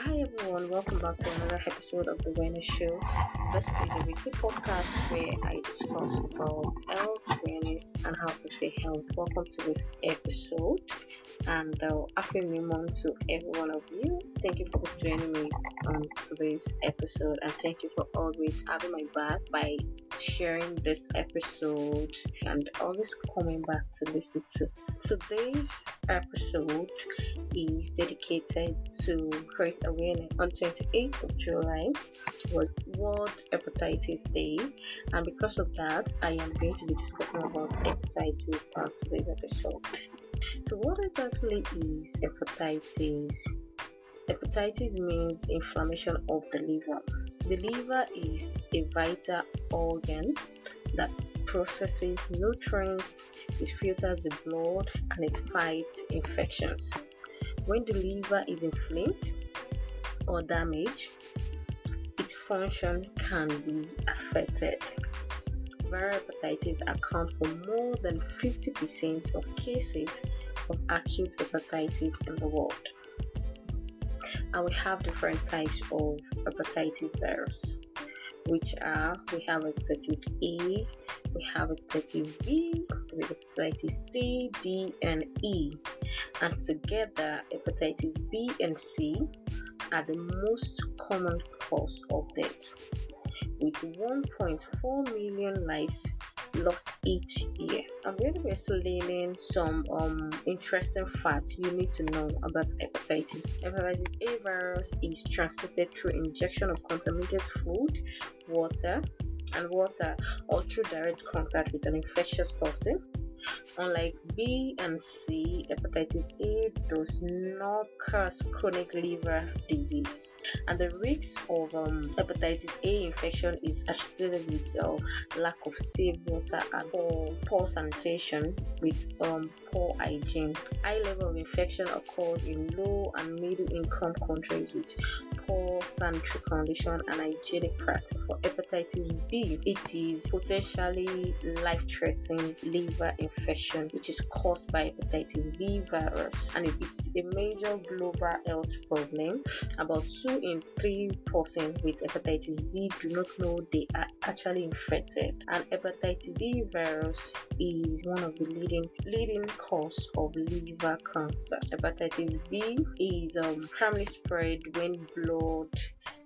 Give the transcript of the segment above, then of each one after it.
Hi everyone, welcome back to another episode of the Wellness Show. This is a weekly podcast where I discuss about health, wellness, and how to stay healthy. Welcome to this episode, and happy new month to every one of you. Thank you for joining me on today's episode, and thank you for always having my back by sharing this episode and always coming back to listen to. Today's episode is dedicated to create awareness. On 28th of July was World Hepatitis Day, and because of that, I am going to be discussing about hepatitis on today's episode. So, what exactly is hepatitis? Hepatitis means inflammation of the liver. The liver is a vital organ that processes nutrients, it filters the blood, and it fights infections. When the liver is inflamed or damaged, its function can be affected. Viral hepatitis account for more than 50% of cases of acute hepatitis in the world. And we have different types of hepatitis virus, which are we have hepatitis A, we have hepatitis B, there is hepatitis C, D, and E. And together, hepatitis B and C are the most common cause of death, with 1.4 million lives lost each year. I'm going to be explaining some interesting facts you need to know about hepatitis. Hepatitis A virus is transmitted through injection of contaminated food, water, or through direct contact with an infectious person. Unlike B and C, hepatitis A does not cause chronic liver disease, and the risk of hepatitis A infection is associated with lack of safe water and poor sanitation with poor hygiene. High level of infection occurs in low and middle income countries with poor sanitary condition and hygienic practice. For hepatitis B, it is potentially life-threatening liver infection, which is caused by hepatitis B virus, and it's a major global health problem. About 2 in 3 persons with hepatitis B do not know they are actually infected, and hepatitis B virus is one of the leading cause of liver cancer. Hepatitis B is primarily spread when blood,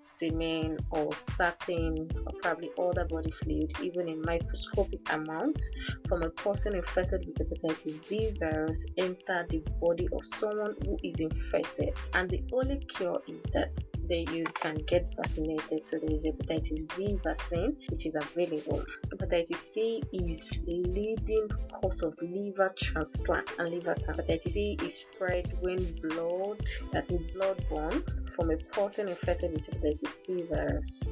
semen, or certain or probably other body fluid, even in microscopic amounts, from a person infected with hepatitis B virus enter the body of someone who is infected, and the only cure is that you can get vaccinated. So there is hepatitis B vaccine which is available. Hepatitis C is leading cause of liver transplant and liver cancer. Hepatitis C is spread when blood, that is bloodborne, from a person infected with hepatitis C virus.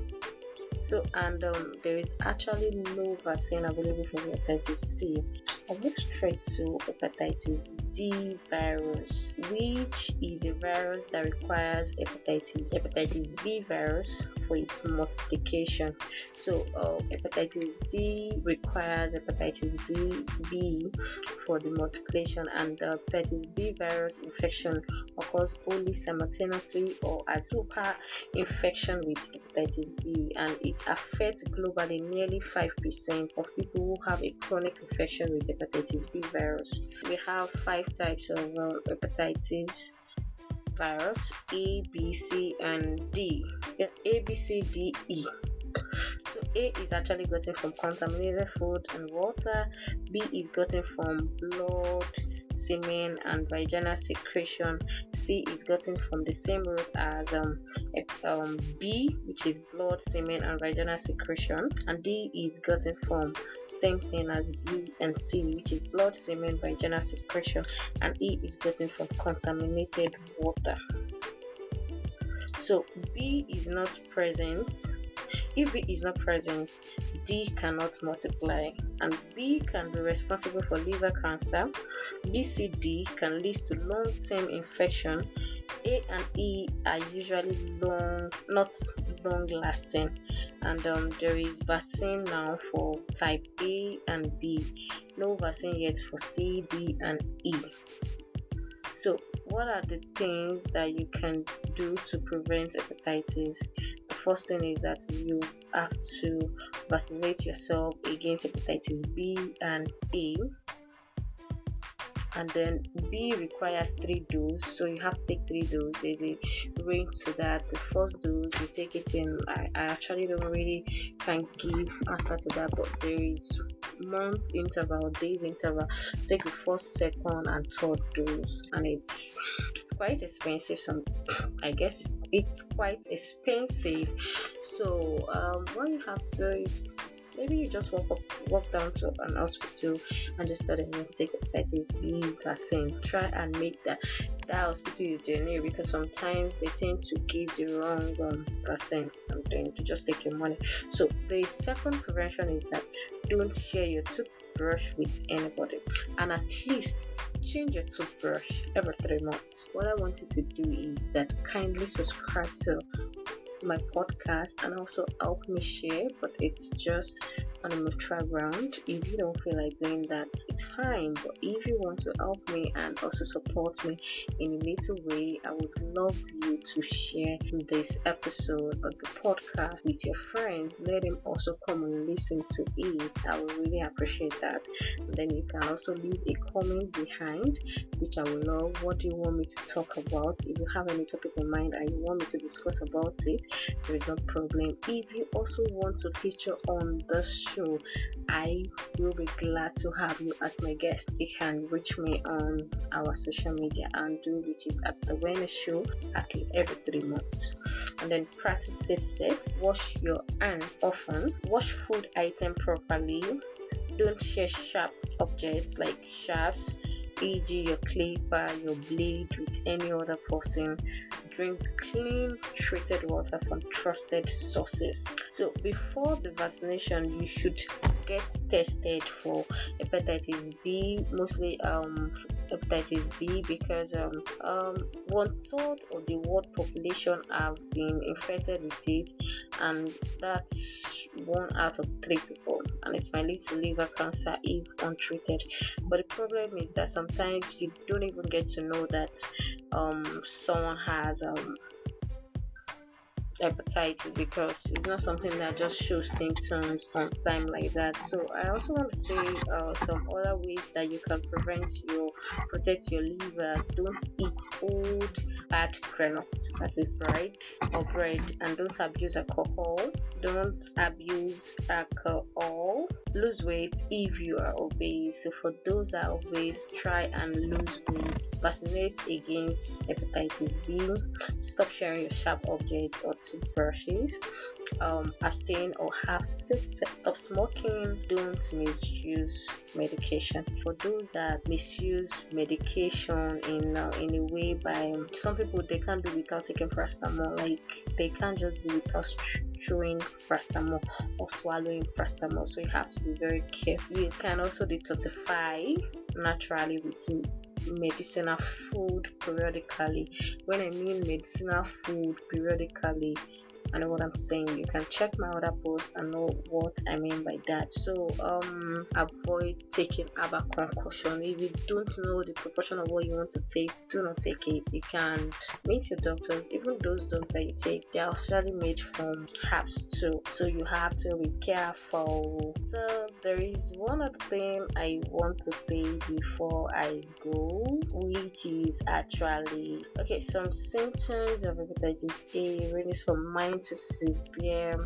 So, and there is actually no vaccine available for hepatitis C. I'll move straight to hepatitis D virus, which is a virus that requires hepatitis B virus for its multiplication. So, hepatitis D requires hepatitis B for the multiplication, and the hepatitis B virus infection occurs only simultaneously or as super infection with hepatitis B, and it affects globally nearly 5% of people who have a chronic infection with hepatitis B virus. We have 5 types of hepatitis virus: A, B, C, and D. A, B, C, D, E. So A is actually gotten from contaminated food and water. B is gotten from blood, semen, and vaginal secretion. C is gotten from the same route as B, which is blood, semen, and vaginal secretion, and D is gotten from same thing as B and C, which is blood, semen, vaginal secretion, and E is gotten from contaminated water. So B is not present. If B is not present, D cannot multiply, and B can be responsible for liver cancer. BCD can lead to long-term infection. A and E are usually not long-lasting, and there is vaccine now for type A and B. No vaccine yet for C, D, and E. So, what are the things that you can do to prevent hepatitis? The first thing is that you have to vaccinate yourself against hepatitis B and A. And then B requires 3 doses, so you have to take 3 doses. There's a range to that. The first dose you take it in. I actually don't really can give answer to that, but there is month interval, days interval. Take the first, second, and third dose, and it's quite expensive. I guess it's quite expensive. So what you have to do is, maybe you just walk down to an hospital and just tell them you take hepatitis B vaccine. Try and make that hospital your genuine, because sometimes they tend to give the wrong vaccine and then to just take your money. So the second prevention is that don't share your toothbrush with anybody, and at least change your toothbrush every 3 months. What I want you to do is that kindly subscribe to my podcast and also help me share, but it's just on a neutral ground. If you don't feel like doing that, it's fine, but if you want to help me and also support me in a little way, I would love you to share this episode of the podcast with your friends. Let them also come and listen to it. I would really appreciate that. And then you can also leave a comment behind, which I will love. What do you want me to talk about? If you have any topic in mind and you want me to discuss about it, there is no problem. If you also want to feature on this show, I will be glad to have you as my guest. You can reach me on our social media handle, which is at the Awareness Show, at least every 3 months. And then practice safe sex. Wash your hands often. Wash food item properly. Don't share sharp objects like Shobbs, e.g. your clipper, your blade, with any other person. Drink clean treated water from trusted sources. So before the vaccination, you should get tested for hepatitis B, mostly hepatitis B, because 1/3 of the world population have been infected with it, and that's 1 out of 3 people, and it might lead to liver cancer if untreated. But the problem is that sometimes you don't even get to know that someone has hepatitis, because it's not something that just shows symptoms on time like that. So I also want to say some other ways that you can protect your liver. Don't eat old bad granules, that is right, or bread, and don't abuse alcohol. Lose weight if you are obese. So for those that are obese, try and lose weight. Vaccinate against hepatitis B. Stop sharing your sharp objects or toothbrushes. Abstain or have safe sex. Stop smoking. Don't misuse medication. For those that misuse medication in a way, by some people, they can't do without taking paracetamol. Like, they can't just do without chewing paracetamol or swallowing paracetamol. So you have to be very careful. You can also detoxify naturally with medicinal food periodically. When I mean medicinal food periodically, I know what I'm saying. You can check my other posts and know what I mean by that. So avoid taking herbal concoction. If you don't know the proportion of what you want to take, do not take it. You can meet your doctors. Even those drugs that you take, they are actually made from herbs too, so you have to be careful. So there is one other thing I want to say before I go, which is actually some symptoms of hepatitis A ranges from mild to severe,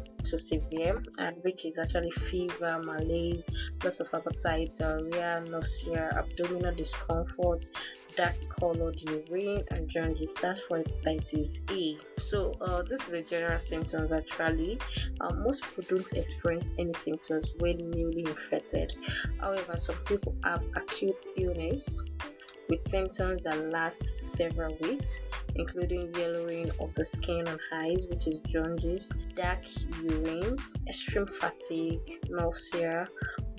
and which is actually fever, malaise, loss of appetite, diarrhea, nausea, abdominal discomfort, dark colored urine, and jaundice. That's for hepatitis A. So this is a general symptoms actually. Most people don't experience any symptoms when newly infected. However, some people have acute illness with symptoms that last several weeks, including yellowing of the skin and eyes, which is jaundice, dark urine, extreme fatigue, nausea,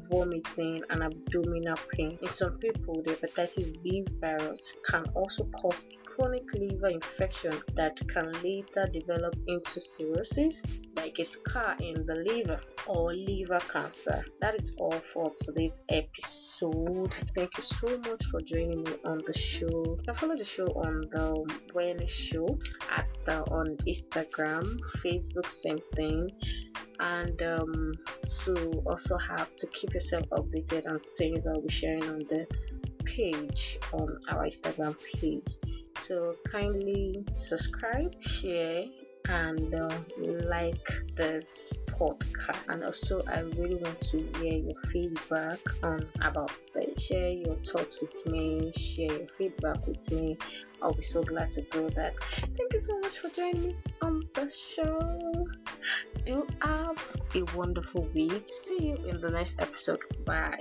vomiting, and abdominal pain. In some people, the hepatitis B virus can also cause chronic liver infection that can later develop into cirrhosis, like a scar in the liver, or liver cancer. That is all for today's episode. Thank you so much for joining me on the show. You can follow the show on the Awareness Show on Instagram, Facebook, same thing. And so also have to keep yourself updated on things I'll be sharing on the page, on our Instagram page. So kindly subscribe, share, and like this podcast. And also, I really want to hear your feedback about this. Share your thoughts with me, share your feedback with me. I'll be so glad to do that. Thank you so much for joining me on the show. Do have a wonderful week. See you in the next episode. Bye.